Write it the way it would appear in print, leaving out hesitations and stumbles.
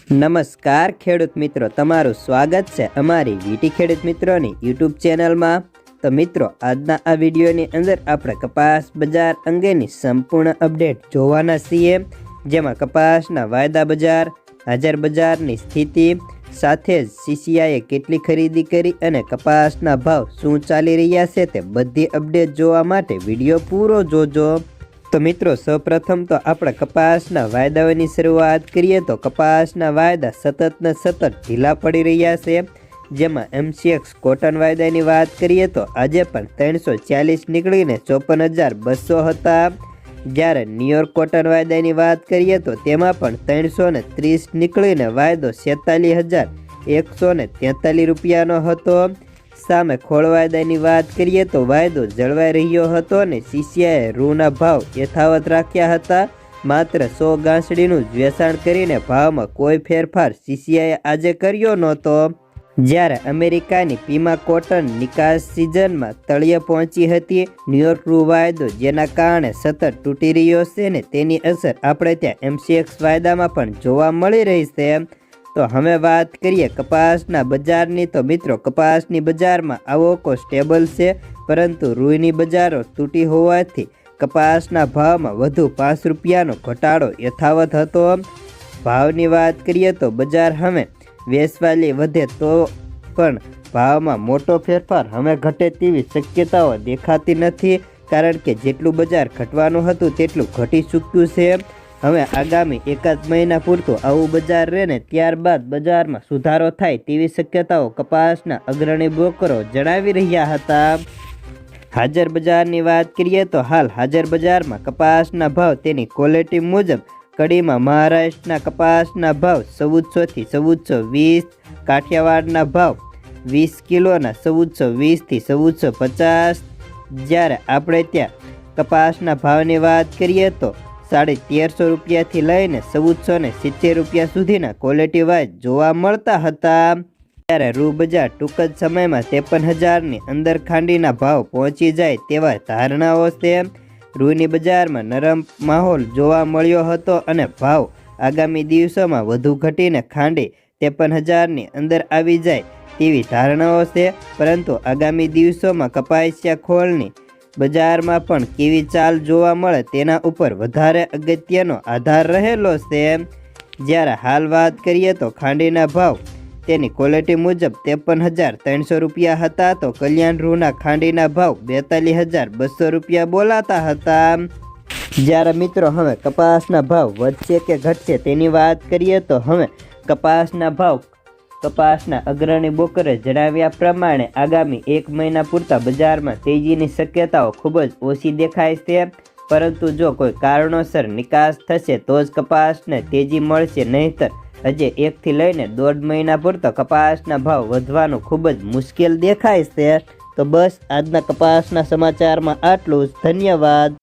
નમસ્કાર ખેડૂત મિત્રો, તમારું સ્વાગત છે અમારી વીટી ખેડૂત મિત્રોની યુટ્યુબ ચેનલમાં। તો મિત્રો, આજના આ વિડીયોની અંદર આપણે કપાસ બજાર અંગેની સંપૂર્ણ અપડેટ જોવાના છીએ, જેમાં કપાસના વાયદા બજાર, હાજર બજારની સ્થિતિ સાથે જ સીસીઆઈએ કેટલી ખરીદી કરી અને કપાસના ભાવ શું ચાલી રહ્યા છે તે બધી અપડેટ જોવા માટે વિડીયો પૂરો જોજો। તો મિત્રો, સૌપ્રથમ તો આપણે કપાસના વાયદાઓની શરૂઆત કરીએ તો કપાસના વાયદા સતત ને સતત ઢીલા પડી રહ્યા છે, જેમાં MCX કોટન વાયદાની વાત કરીએ તો આજે પણ 340 નીકળીને 54,200 હતા, જ્યારે ન્યુયોર્ક કોટન વાયદાની વાત કરીએ તો તેમાં પણ 330 નીકળીને વાયદો 46,143 રૂપિયાનો હતો। સામે ખોળ વાયદાની વાત કરીએ તો વાયદો જળવાઈ રહ્યો હતો અને સીસીઆઈએ રૂના ભાવ યથાવત રાખ્યા હતા। માત્ર 100 ગાંસડીનું જ વેચાણ કરીને ભાવમાં કોઈ ફેરફાર સીસીઆઈએ આજે કર્યો નહોતો, જ્યારે અમેરિકાની પીમા કોટન નિકાસ સિઝનમાં તળિયે પહોંચી હતી। ન્યુયોર્ક રૂ વાયદો જેના કારણે સતત તૂટી રહ્યો છે ને તેની અસર આપણે ત્યાં MCX વાયદામાં પણ જોવા મળી રહી છે। તો હવે વાત કરીએ કપાસના બજારની। તો મિત્રો, કપાસની બજારમાં આવકો સ્ટેબલ છે, પરંતુ રૂઈની બજારો તૂટી હોવાથી કપાસના ભાવમાં વધુ 5 રૂપિયાનો ઘટાડો યથાવત હતો। ભાવની વાત કરીએ તો બજાર હવે વેચવાલી વધે તો પણ ભાવમાં મોટો ફેરફાર હવે ઘટે તેવી શક્યતાઓ દેખાતી નથી, કારણ કે જેટલું બજાર ઘટવાનું હતું તેટલું ઘટી ચૂક્યું છે। હવે આગામી એકાદ મહિના પૂરતું આવું બજાર રહે ને ત્યારબાદ બજારમાં સુધારો થાય તેવી શક્યતાઓ કપાસના અગ્રણી બ્રોકરો જણાવી રહ્યા હતા। હાજર બજારની વાત કરીએ તો હાલ હાજર બજારમાં કપાસના ભાવ તેની ક્વોલિટી મુજબ કડીમાં મહારાષ્ટ્રના કપાસના ભાવ 1400 થી 1420, કાઠિયાવાડના ભાવ 20 કિલોના 1420 થી 1450, જ્યારે આપણે ત્યાં કપાસના ભાવની વાત કરીએ તો 1350 રૂપિયાથી લઈને 1470 રૂપિયા સુધીના ક્વોલિટી વાઇઝ જોવા મળતા હતા, ત્યારે રૂ બજાર ટૂંક જ સમયમાં 53,000ની અંદર ખાંડીના ભાવ પહોંચી જાય તેવા ધારણાઓ છે। રૂની બજારમાં નરમ માહોલ જોવા મળ્યો હતો અને ભાવ આગામી દિવસોમાં વધુ ઘટીને ખાંડી 53,000ની અંદર આવી જાય તેવી ધારણાઓ છે, પરંતુ આગામી દિવસોમાં કપાસિયા ખોળની બજારમાં પણ કેવી ચાલ જોવા મળે તેના ઉપર વધારે અગત્યનો આધાર રહેલો છે। જ્યારે હાલ વાત કરીએ તો ખાંડીના ભાવ તેની ક્વોલિટી મુજબ 53,300 રૂપિયા હતા, તો કલ્યાણ રૂના ખાંડીના ભાવ 42,200 રૂપિયા બોલાતા હતા। જ્યારે મિત્રો, હવે કપાસના ભાવ વધશે કે ઘટશે તેની વાત કરીએ તો હવે કપાસના અગ્રણી બ્રોકરે જણાવ્યા પ્રમાણે આગામી 1 મહિના પૂરતા બજારમાં તેજીની શક્યતાઓ ખૂબ જ ઓછી દેખાય છે, પરંતુ જો કોઈ કારણોસર નિકાસ થશે તો જ કપાસને તેજી મળશે, નહીંતર હજે 1 થી લઈને 1.5 મહિના પૂરતો કપાસના ભાવ વધવાનું ખૂબ જ મુશ્કેલ દેખાય છે। તો બસ આજના કપાસના સમાચારમાં આટલું જ। ધન્યવાદ।